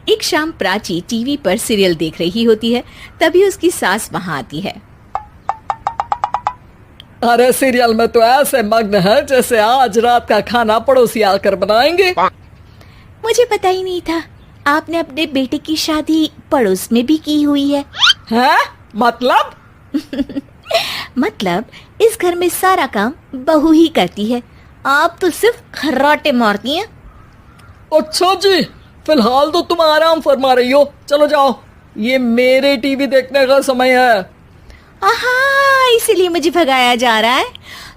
एक शाम प्राची टीवी पर सीरियल देख रही होती है। तभी उसकी सास वहां आती है। अरे सीरियल में तो ऐसे मग्न है जैसे आज रात का खाना पड़ोसी आकर बनाएंगे। मुझे पता ही नहीं था आपने अपने बेटे की शादी पड़ोस में भी की हुई है। हैं? मतलब? मतलब इस घर में सारा काम बहू ही करती है, आप तो सिर्फ खर्राटे मारती हैं। अच्छा जी, फिलहाल तो तुम आराम फरमा रही हो, चलो जाओ, ये मेरे टीवी देखने का समय है। आहा, इसीलिए मुझे भगाया जा रहा है।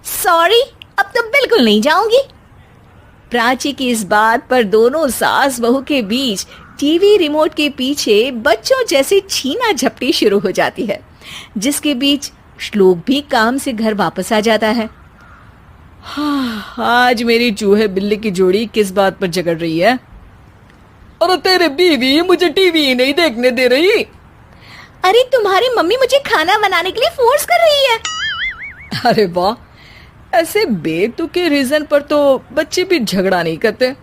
सॉरी, अब तो बिल्कुल नहीं जाऊंगी। प्राची की इस बात पर दोनों सास बहू के बीच टीवी रिमोट के पीछे बच्चों जैसे छीना झपटी शुरू हो जाती है, जिसके बीच श्लोक भी काम से घर वापस आ जाता है। आज मेरी चूहे बिल्ली की जोड़ी किस बात पर झगड़ रही है? अरे तेरे बीवी मुझे टीवी ही नहीं देखने दे रही। अरे तुम्हारी मम्मी मुझे खाना बनाने के लिए फोर्स कर रही है। अरे वाह, ऐसे बेतुके रीजन पर तो बच्चे भी झगड़ा नहीं करते।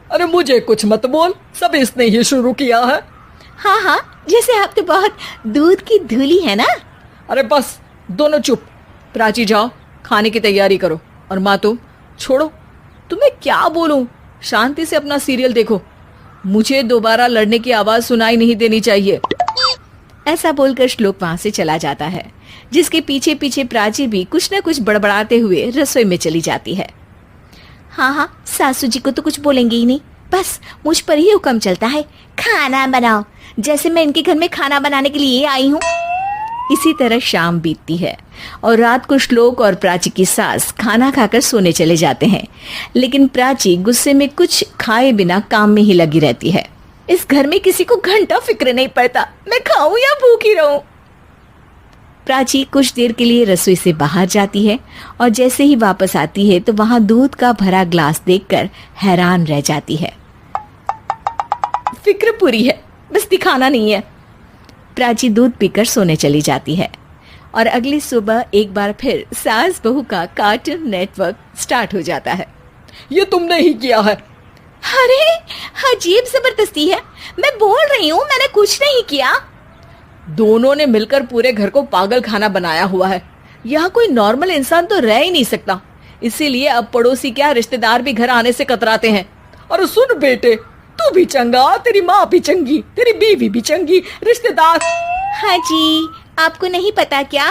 अरे मुझे कुछ मत बोल, सब इसने ही शुरू किया है। हाँ हाँ, जैसे आप तो बहुत दूध की धूली है ना। अरे बस, दोनों चुप। प्राची जाओ, खाने की तैयारी करो। और माँ तुम छोड़ो, तुम्हें क्या बोलूं, शांति से अपना सीरियल देखो, मुझे दोबारा लड़ने की आवाज सुनाई नहीं देनी चाहिए। ऐसा बोलकर श्लोक वहां से चला जाता है, जिसके पीछे पीछे प्राची भी कुछ न कुछ बड़बड़ाते हुए रसोई में चली जाती है। हाँ हाँ, सासू जी को तो कुछ बोलेंगे ही नहीं, बस मुझ पर ही हुक्म चलता है, खाना बनाओ, जैसे मैं इनके घर में खाना बनाने के लिए आई हूँ। इसी तरह शाम बीतती है और रात को श्लोक और प्राची की सास खाना खाकर सोने चले जाते हैं, लेकिन प्राची गुस्से में कुछ खाए बिना काम में ही लगी रहती है। इस घर में किसी को घंटा फिक्र नहीं पड़ता, मैं खाऊं या भूखी रहूं। प्राची कुछ देर के लिए रसोई से बाहर जाती है और जैसे ही वापस आती है तो वहां दूध का भरा ग्लास देखकर हैरान रह जाती है। फिक्र पूरी है, बस दिखाना नहीं है। प्राची दूध पीकर सोने चली जाती है और अगली सुबह एक बार फिर सास बहू का कार्टून नेटवर्क स्टार्ट हो जाता है। ये तुमने ही किया है। अरे अजीब जबरदस्ती है, मैं बोल रही हूँ मैंने कुछ नहीं किया। दोनों ने मिलकर पूरे घर को पागल खाना बनाया हुआ है। यहाँ कोई नॉर्मल इंसान तो रह ही नहीं सकता, इसीलिए अब पड़ोसी क्या रिश्तेदार भी घर आने से कतराते हैं। और सुन बेटे, तू भी चंगा, तेरी माँ भी चंगी, तेरी बीवी भी चंगी, रिश्तेदार। हाँ जी, आपको नहीं पता क्या,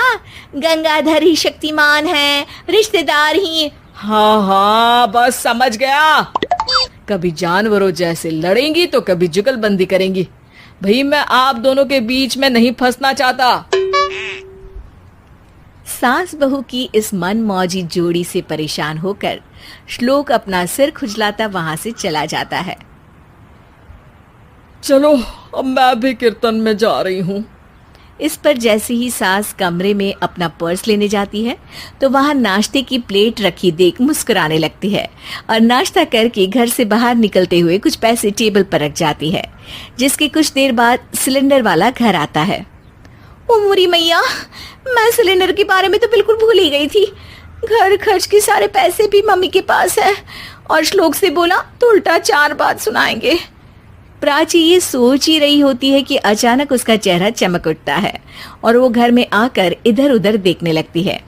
गंगाधर ही शक्तिमान है, रिश्तेदार ही। हाँ हाँ, बस समझ गया। कभी जानवरों जैसे लड़ेंगी तो कभी जुगलबंदी करेंगी। भाई मैं आप दोनों के बीच में नहीं फंसना चाहता। सास बहू की इस मनमौजी जोड़ी से परेशान होकर श्लोक अपना सिर खुजलाता वहां से चला जाता है। चलो अब मैं भी कीर्तन में जा रही हूँ। इस पर जैसे ही सास कमरे में अपना पर्स लेने जाती है तो वहां नाश्ते की प्लेट रखी देख मुस्कुराने लगती है और नाश्ता करके घर से बाहर निकलते हुए कुछ पैसे टेबल पर रख जाती है, जिसके कुछ देर बाद सिलेंडर वाला घर आता है। ओ मोरी मैया, मैं सिलेंडर के बारे में तो बिल्कुल भूल ही गई थी। घर खर्च के सारे पैसे भी मम्मी के पास है और श्लोक से बोला तो उल्टा 4 बात सुनाएंगे। प्राची ये सोच ही रही होती है कि अचानक उसका चेहरा चमक उठता है और वो घर में आकर इधर उधर देखने लगती है।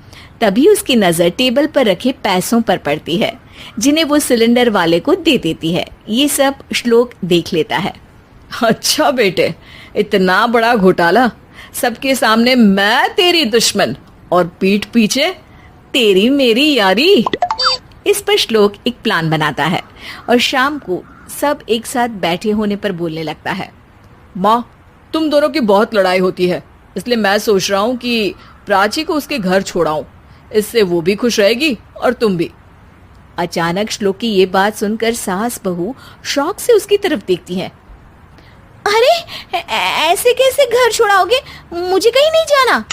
तभी उसकी नजर टेबल पर रखे पैसों पर पड़ती है, जिन्हें वो सिलेंडर वाले को दे देती है। ये सब श्लोक देख लेता है। अच्छा बेटे, इतना बड़ा घोटाला, सबके सामने मैं तेरी दुश्मन और पीठ पीछे तेरी मेरी यारी। इस पर श्लोक एक प्लान बनाता है और शाम को सब एक साथ बैठे होने पर बोलने लगता है। माँ, तुम दोनों की बहुत लड़ाई होती है, इसलिए मैं सोच रहा हूँ कि प्राची को उसके घर छोड़ाऊं, इससे वो भी खुश रहेगी और तुम भी। अचानक श्लोक की ये बात सुनकर सास बहू शौक से उसकी तरफ देखती हैं। अरे ऐसे कैसे घर छोड़ाओगे, मुझे कहीं नहीं जाना।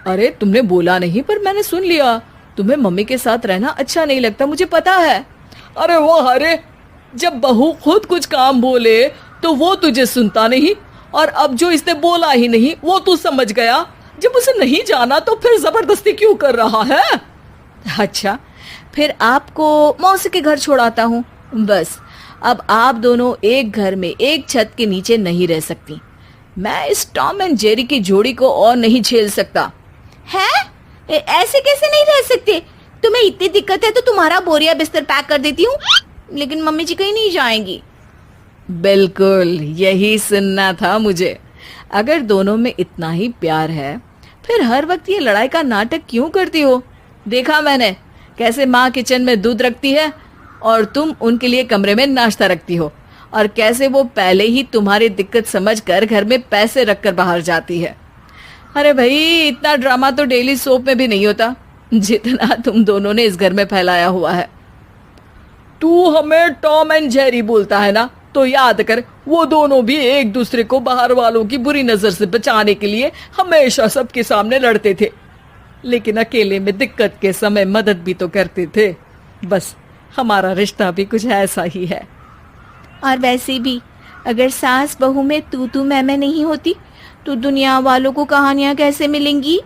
अरे तुमने बोला नहीं पर मैंने सुन लिया, तुम्हें मम्मी के साथ रहना अच्छा नहीं लगता, मुझे पता है। अरे वो अरे, जब बहू खुद कुछ काम बोले तो वो तुझे सुनता नहीं, और अब जो इसने बोला ही नहीं वो तू समझ गया। जब उसे नहीं जाना तो फिर जबरदस्ती क्यों कर रहा है? अच्छा, फिर आपको मौसी के घर छोड़ाता हूँ, बस अब आप दोनों एक घर में एक छत के नीचे नहीं रह सकती। मैं इस टॉम एंड जेरी की जोड़ी को और नहीं झेल सकता। है? ऐसे कैसे नहीं रह सकते? तुम्हें इतनी दिक्कत है तो तुम्हारा बोरिया बिस्तर पैक कर देती हूँ, लेकिन मम्मी जी कहीं नहीं जाएंगी। बिल्कुल यही सुनना था मुझे। अगर दोनों में इतना ही प्यार है फिर हर वक्त ये लड़ाई का नाटक क्यों करती हो? देखा मैंने कैसे माँ किचन में दूध रखती है और तुम उनके लिए कमरे में नाश्ता रखती हो, और कैसे वो पहले ही तुम्हारी दिक्कत समझकर घर में पैसे रखकर बाहर जाती है। अरे भाई, इतना ड्रामा तो डेली सोप में भी नहीं होता जितना तुम दोनों ने इस घर में फैलाया हुआ है। तू हमें टॉम एंड जेरी बोलता है ना, तो याद कर वो दोनों भी एक दूसरे को बाहर वालों की बुरी नजर से बचाने के लिए हमेशा सबके सामने लड़ते थे, लेकिन अकेले में दिक्कत के समय मदद भी तो करते थे। बस हमारा रिश्ता भी कुछ ऐसा ही है। और वैसे भी अगर सास बहू में तू मैं नहीं होती तो दुनिया वालों को कहानियां कैसे मिलेंगी?